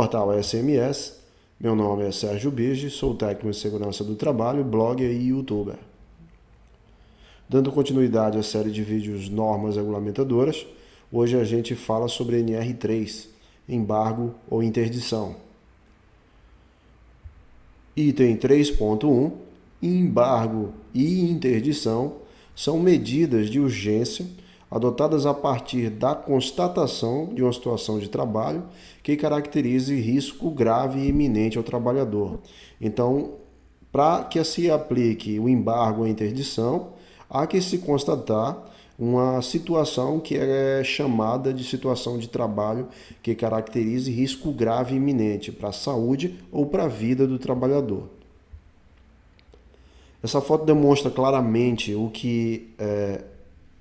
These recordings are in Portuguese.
portal SMS. Meu nome é Sérgio Bige, sou técnico de segurança do trabalho, blogger e youtuber. Dando continuidade à série de vídeos normas regulamentadoras, hoje a gente fala sobre NR3, embargo ou interdição. Item 3.1, embargo e interdição são medidas de urgência adotadas a partir da constatação de uma situação de trabalho que caracterize risco grave e iminente ao trabalhador. Então, para que se aplique o embargo ou a interdição, há que se constatar uma situação que é chamada de situação de trabalho que caracterize risco grave e iminente para a saúde ou para a vida do trabalhador. Essa foto demonstra claramente o que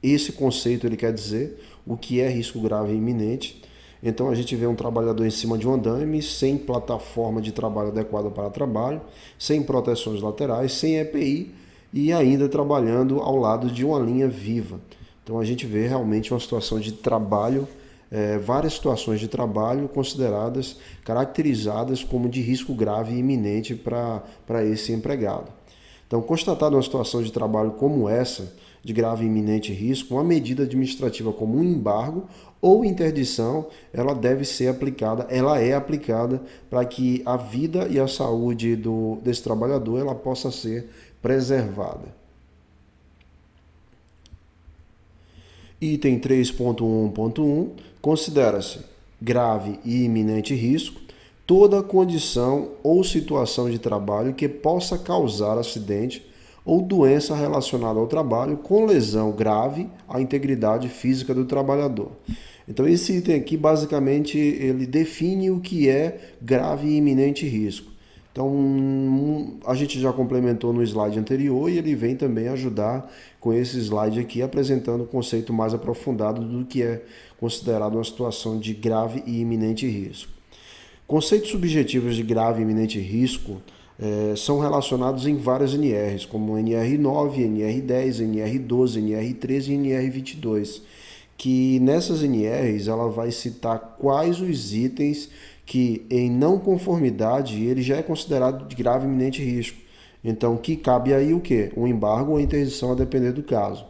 esse conceito ele quer dizer, o que é risco grave e iminente. Então a gente vê um trabalhador em cima de um andaime, sem plataforma de trabalho adequada para trabalho, sem proteções laterais, sem EPI e ainda trabalhando ao lado de uma linha viva. Então a gente vê realmente uma situação de trabalho, várias situações de trabalho consideradas, caracterizadas como de risco grave e iminente para esse empregado. Então, constatada uma situação de trabalho como essa, de grave e iminente risco, uma medida administrativa como um embargo ou interdição, ela é aplicada para que a vida e a saúde desse trabalhador ela possa ser preservada. Item 3.1.1 considera-se grave e iminente risco toda condição ou situação de trabalho que possa causar acidente ou doença relacionada ao trabalho com lesão grave à integridade física do trabalhador. Então esse item aqui basicamente ele define o que é grave e iminente risco. Então a gente já complementou no slide anterior e ele vem também ajudar com esse slide aqui apresentando o conceito mais aprofundado do que é considerado uma situação de grave e iminente risco. Conceitos subjetivos de grave e iminente risco são relacionados em várias NRs, como NR9, NR10, NR12, NR13 e NR22, que nessas NRs ela vai citar quais os itens que em não conformidade ele já é considerado de grave e iminente risco. Então, que cabe aí o quê? Um embargo ou a interdição a depender do caso.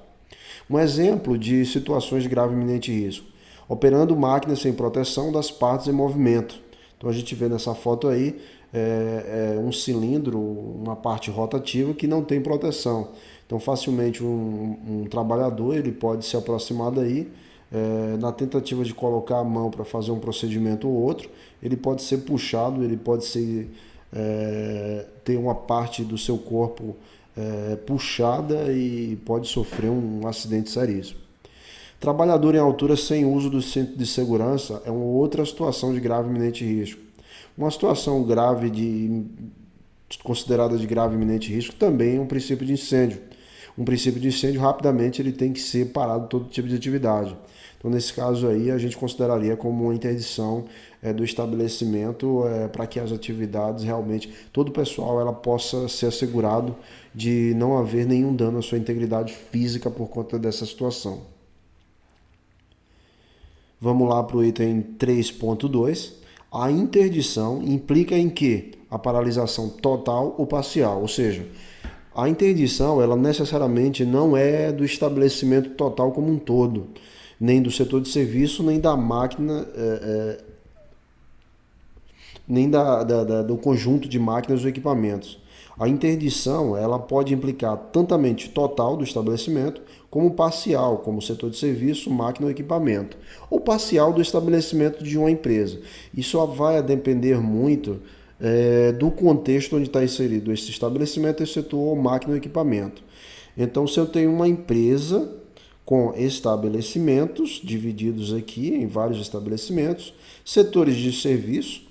Um exemplo de situações de grave e iminente risco: operando máquinas sem proteção das partes em movimento. Então a gente vê nessa foto aí um cilindro, uma parte rotativa que não tem proteção. Então facilmente um trabalhador ele pode se aproximar daí, na tentativa de colocar a mão para fazer um procedimento ou outro, ele pode ser puxado, ele pode ter uma parte do seu corpo puxada e pode sofrer um acidente seríssimo. Trabalhador em altura sem uso do cinto de segurança é uma outra situação de grave e iminente risco. Uma situação grave considerada de grave e iminente risco também é um princípio de incêndio. Um princípio de incêndio, rapidamente, ele tem que ser parado todo tipo de atividade. Então, nesse caso aí, a gente consideraria como uma interdição do estabelecimento para que as atividades realmente, todo o pessoal, ela possa ser assegurado de não haver nenhum dano à sua integridade física por conta dessa situação. Vamos lá para o item 3.2. A interdição implica em que? A paralisação total ou parcial, ou seja, a interdição ela necessariamente não é do estabelecimento total como um todo, nem do setor de serviço, nem da máquina, nem do conjunto de máquinas ou equipamentos. A interdição ela pode implicar tantamente total do estabelecimento, como parcial, como o setor de serviço, máquina ou equipamento, ou parcial do estabelecimento de uma empresa. Isso vai depender muito do contexto onde está inserido esse estabelecimento, esse setor ou máquina ou equipamento. Então, se eu tenho uma empresa com estabelecimentos divididos aqui em vários estabelecimentos, setores de serviço,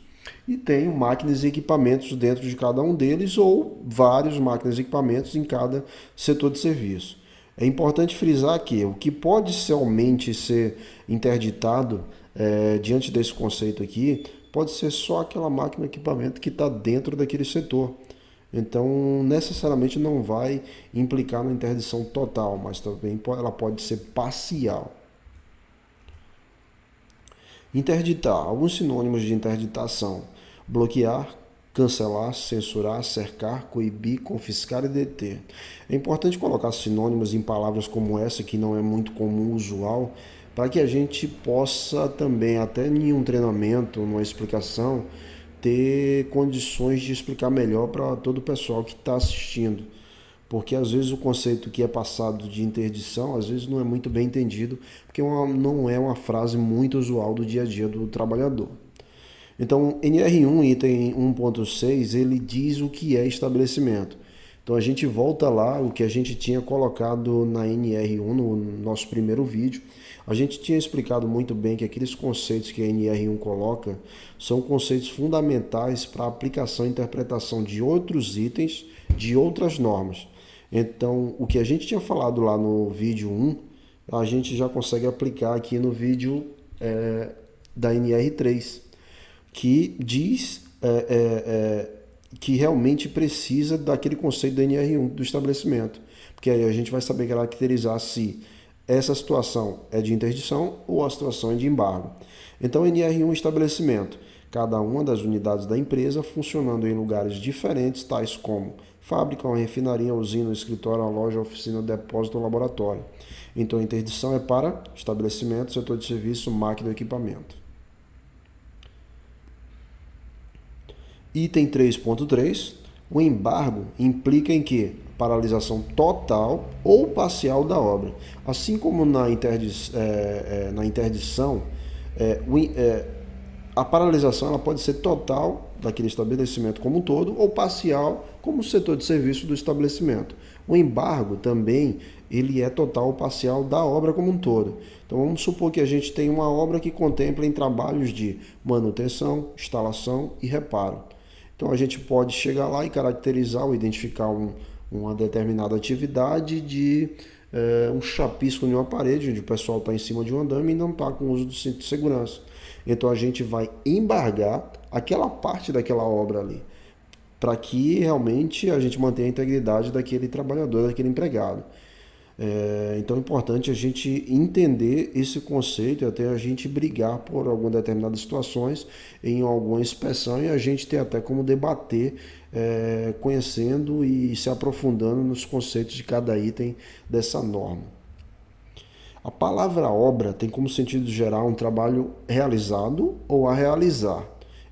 e tenho máquinas e equipamentos dentro de cada um deles ou vários máquinas e equipamentos em cada setor de serviço. É importante frisar que o que pode somente ser interditado diante desse conceito aqui pode ser só aquela máquina ou equipamento que está dentro daquele setor. Então, necessariamente não vai implicar na interdição total, mas também ela pode ser parcial. Interditar. Alguns sinônimos de interditar são bloquear, cancelar, censurar, cercar, coibir, confiscar e deter. É importante colocar sinônimos em palavras como essa, que não é muito comum, usual, para que a gente possa também, até em um treinamento, numa explicação, ter condições de explicar melhor para todo o pessoal que está assistindo. Porque às vezes o conceito que é passado de interdição, às vezes não é muito bem entendido, porque não é uma frase muito usual do dia a dia do trabalhador. Então, NR1, item 1.6, ele diz o que é estabelecimento. Então, a gente volta lá, o que a gente tinha colocado na NR1, no nosso primeiro vídeo. A gente tinha explicado muito bem que aqueles conceitos que a NR1 coloca são conceitos fundamentais para a aplicação e interpretação de outros itens, de outras normas. Então, o que a gente tinha falado lá no vídeo 1, a gente já consegue aplicar aqui no vídeo da NR3, que diz que realmente precisa daquele conceito da NR1 do estabelecimento, porque aí a gente vai saber caracterizar se essa situação é de interdição ou a situação é de embargo. Então, NR1 estabelecimento, cada uma das unidades da empresa funcionando em lugares diferentes, tais como fábrica, uma refinaria, usina, escritório, uma loja, oficina, depósito ou laboratório. Então, a interdição é para estabelecimento, setor de serviço, máquina ou equipamento. Item 3.3, o embargo implica em que? Paralisação total ou parcial da obra. Assim como na interdição, a paralisação ela pode ser total daquele estabelecimento como um todo ou parcial como o setor de serviço do estabelecimento. O embargo também ele é total ou parcial da obra como um todo. Então vamos supor que a gente tem uma obra que contempla em trabalhos de manutenção, instalação e reparo. Então a gente pode chegar lá e caracterizar ou identificar uma determinada atividade de um chapisco em uma parede, onde o pessoal está em cima de um andame e não está com o uso do cinto de segurança. Então a gente vai embargar aquela parte daquela obra ali, para que realmente a gente mantenha a integridade daquele trabalhador, daquele empregado. Então é importante a gente entender esse conceito e até a gente brigar por algumas determinadas situações em alguma inspeção e a gente ter até como debater, conhecendo e se aprofundando nos conceitos de cada item dessa norma. A palavra obra tem como sentido geral um trabalho realizado ou a realizar.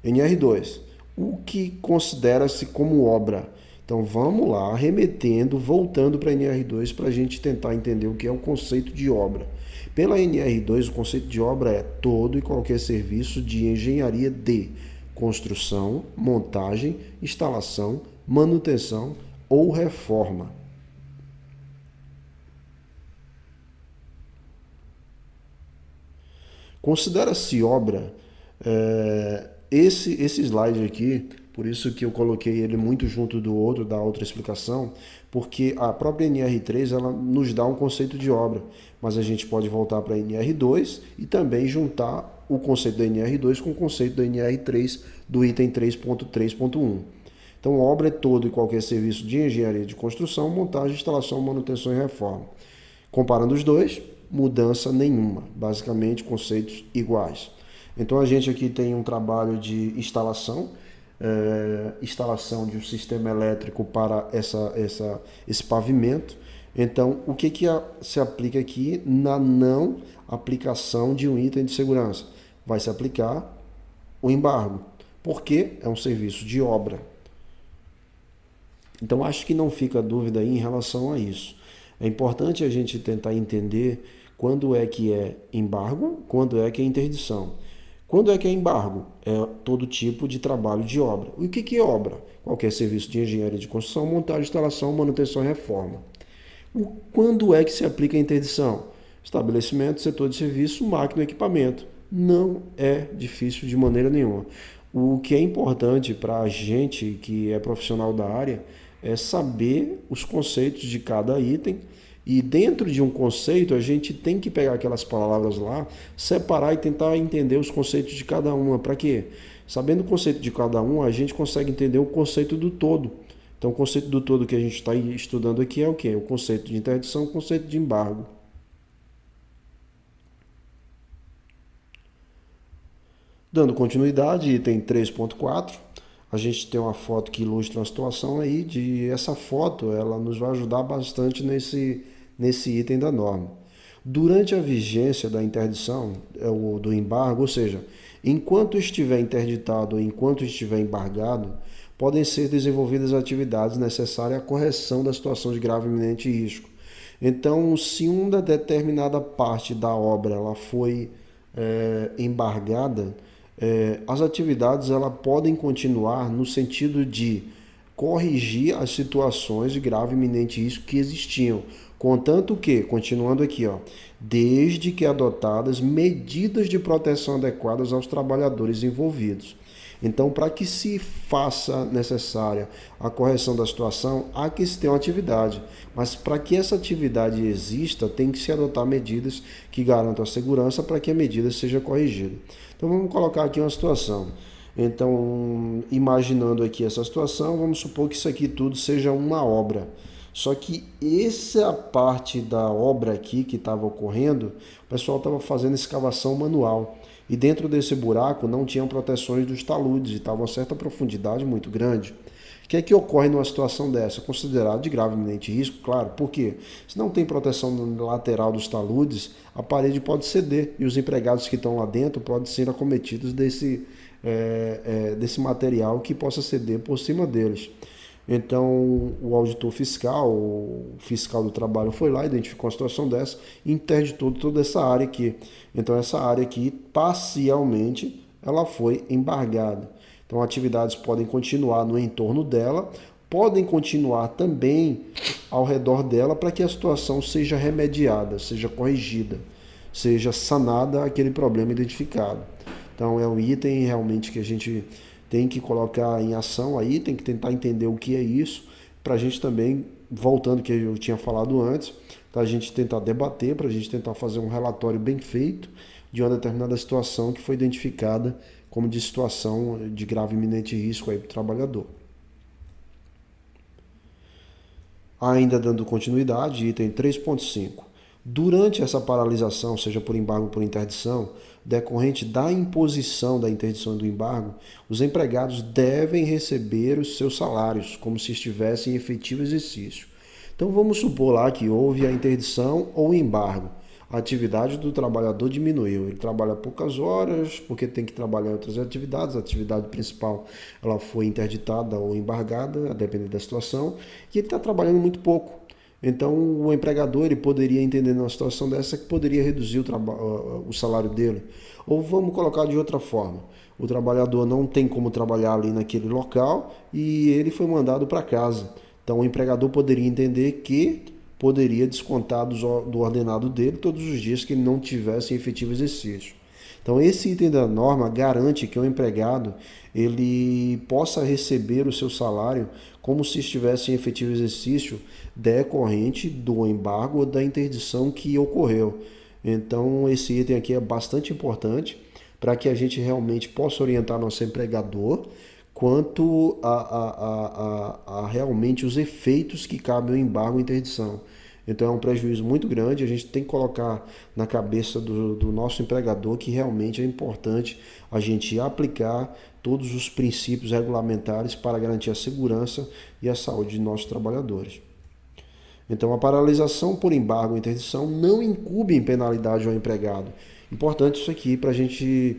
NR2. O que considera-se como obra? Então vamos lá, remetendo, voltando para a NR2 para a gente tentar entender o que é o conceito de obra. Pela NR2, o conceito de obra é todo e qualquer serviço de engenharia de construção, montagem, instalação, manutenção ou reforma. Considera-se obra esse slide aqui, por isso que eu coloquei ele muito junto do outro, da outra explicação, porque a própria NR3 ela nos dá um conceito de obra, mas a gente pode voltar para a NR2 e também juntar o conceito da NR2 com o conceito da NR3 do item 3.3.1. Então, obra é todo e qualquer serviço de engenharia de construção, montagem, instalação, manutenção e reforma. Comparando os dois, mudança nenhuma, basicamente conceitos iguais. Então a gente aqui tem um trabalho de instalação, instalação de um sistema elétrico para esse pavimento. Então o que se aplica aqui na não aplicação de um item de segurança? Vai se aplicar o embargo, porque é um serviço de obra. Então acho que não fica dúvida aí em relação a isso. É importante a gente tentar entender quando é que é embargo, quando é que é interdição. Quando é que é embargo? É todo tipo de trabalho de obra. E o que é obra? Qualquer serviço de engenharia de construção, montagem, instalação, manutenção e reforma. Quando é que se aplica a interdição? Estabelecimento, setor de serviço, máquina e equipamento. Não é difícil de maneira nenhuma. O que é importante para a gente que é profissional da área é saber os conceitos de cada item. E dentro de um conceito, a gente tem que pegar aquelas palavras lá, separar e tentar entender os conceitos de cada uma. Para quê? Sabendo o conceito de cada um, a gente consegue entender o conceito do todo. Então, o conceito do todo que a gente está estudando aqui é o quê? O conceito de interdição, o conceito de embargo. Dando continuidade, item 3.4, a gente tem uma foto que ilustra uma situação aí de essa foto, ela nos vai ajudar bastante nesse item da norma. Durante a vigência da interdição, ou do embargo, ou seja, enquanto estiver interditado ou enquanto estiver embargado, podem ser desenvolvidas atividades necessárias à correção da situação de grave e iminente risco. Então, se uma determinada parte da obra ela foi embargada, as atividades ela podem continuar no sentido de corrigir as situações de grave e iminente risco que existiam, contanto que, continuando aqui, ó, desde que adotadas medidas de proteção adequadas aos trabalhadores envolvidos. Então, para que se faça necessária a correção da situação, há que se ter uma atividade. Mas para que essa atividade exista, tem que se adotar medidas que garantam a segurança para que a medida seja corrigida. Então, vamos colocar aqui uma situação. Então, imaginando aqui essa situação, vamos supor que isso aqui tudo seja uma obra. Só que essa parte da obra aqui que estava ocorrendo, o pessoal estava fazendo escavação manual. E dentro desse buraco não tinham proteções dos taludes e estava a certa profundidade muito grande. O que é que ocorre numa situação dessa? Considerado de grave e iminente risco, claro. Por quê? Se não tem proteção lateral dos taludes, a parede pode ceder e os empregados que estão lá dentro podem ser acometidos desse material que possa ceder por cima deles. Então, o auditor fiscal, o fiscal do trabalho foi lá, identificou uma situação dessa e interditou toda essa área aqui. Então, essa área aqui, parcialmente, ela foi embargada. Então, atividades podem continuar no entorno dela, podem continuar também ao redor dela para que a situação seja remediada, seja corrigida, seja sanada aquele problema identificado. Então, é um item realmente que a gente tem que colocar em ação aí, tem que tentar entender o que é isso, para a gente também, voltando ao que eu tinha falado antes, para a gente tentar debater, para a gente tentar fazer um relatório bem feito de uma determinada situação que foi identificada como de situação de grave e iminente risco aí para o trabalhador. Ainda dando continuidade, item 3.5. Durante essa paralisação, seja por embargo ou por interdição, decorrente da imposição da interdição e do embargo, os empregados devem receber os seus salários, como se estivessem em efetivo exercício. Então vamos supor lá que houve a interdição ou embargo. A atividade do trabalhador diminuiu. Ele trabalha poucas horas porque tem que trabalhar em outras atividades. A atividade principal ela foi interditada ou embargada, a depender da situação, e ele está trabalhando muito pouco. Então, o empregador ele poderia entender numa situação dessa que poderia reduzir o salário dele. Ou vamos colocar de outra forma. O trabalhador não tem como trabalhar ali naquele local e ele foi mandado para casa. Então, o empregador poderia entender que poderia descontar do ordenado dele todos os dias que ele não tivesse em efetivo exercício. Então, esse item da norma garante que o empregado ele possa receber o seu salário como se estivesse em efetivo exercício decorrente do embargo ou da interdição que ocorreu. Então, esse item aqui é bastante importante para que a gente realmente possa orientar nosso empregador quanto a realmente os efeitos que cabem ao embargo e interdição. Então é um prejuízo muito grande, a gente tem que colocar na cabeça do nosso empregador que realmente é importante a gente aplicar todos os princípios regulamentares para garantir a segurança e a saúde de nossos trabalhadores. Então a paralisação por embargo ou interdição não incube em penalidade ao empregado. Importante isso aqui para a gente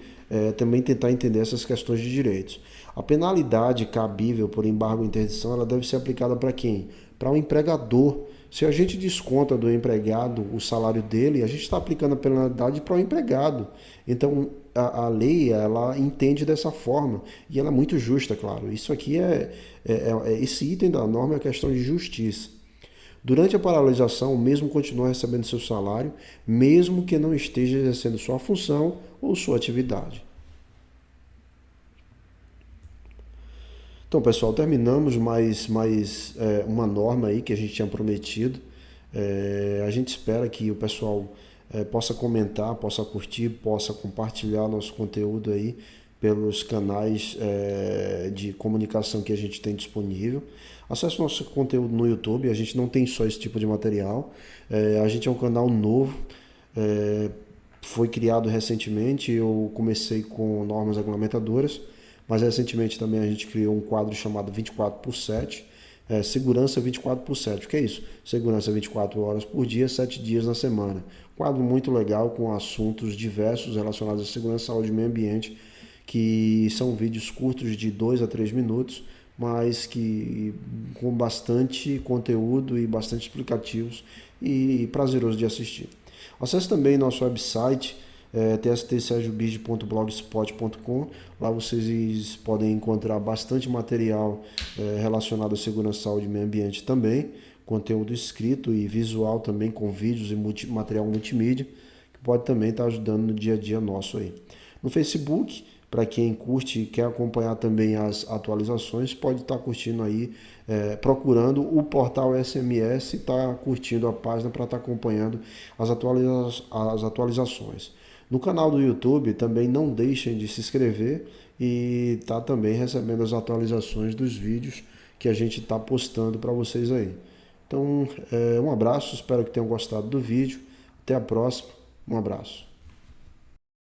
também tentar entender essas questões de direitos. A penalidade cabível por embargo ou interdição ela deve ser aplicada para quem? Para o empregador. Se a gente desconta do empregado o salário dele, a gente está aplicando a penalidade para o empregado. Então, a lei, ela entende dessa forma. E ela é muito justa, claro. Isso aqui esse item da norma é questão de justiça. Durante a paralisação, o mesmo continua recebendo seu salário, mesmo que não esteja exercendo sua função ou sua atividade. Então, pessoal, terminamos mais uma norma aí que a gente tinha prometido. A gente espera que o pessoal possa comentar, possa curtir, possa compartilhar nosso conteúdo aí pelos canais de comunicação que a gente tem disponível. Acesse nosso conteúdo no YouTube, a gente não tem só esse tipo de material. A gente é um canal novo. foi criado recentemente. Eu comecei com normas regulamentadoras, mas recentemente também a gente criou um quadro chamado 24/7, segurança 24/7. O que é isso? Segurança 24 horas por dia, 7 dias na semana. Quadro muito legal com assuntos diversos relacionados à segurança, saúde e meio ambiente, que são vídeos curtos de 2 a 3 minutos, mas que com bastante conteúdo e bastante explicativos e prazeroso de assistir. Acesse também nosso website, tstsergiobid.blogspot.com. Lá vocês podem encontrar bastante material relacionado à segurança, saúde e meio ambiente também, conteúdo escrito e visual também, com vídeos e material multimídia, que pode também estar ajudando no dia a dia nosso aí. No Facebook, para quem curte e quer acompanhar também as atualizações, pode estar curtindo aí, procurando o portal SMS, está curtindo a página para estar acompanhando as atualizações. No canal do YouTube também não deixem de se inscrever e tá também recebendo as atualizações dos vídeos que a gente está postando para vocês aí. Então, um abraço, espero que tenham gostado do vídeo. Até a próxima, um abraço.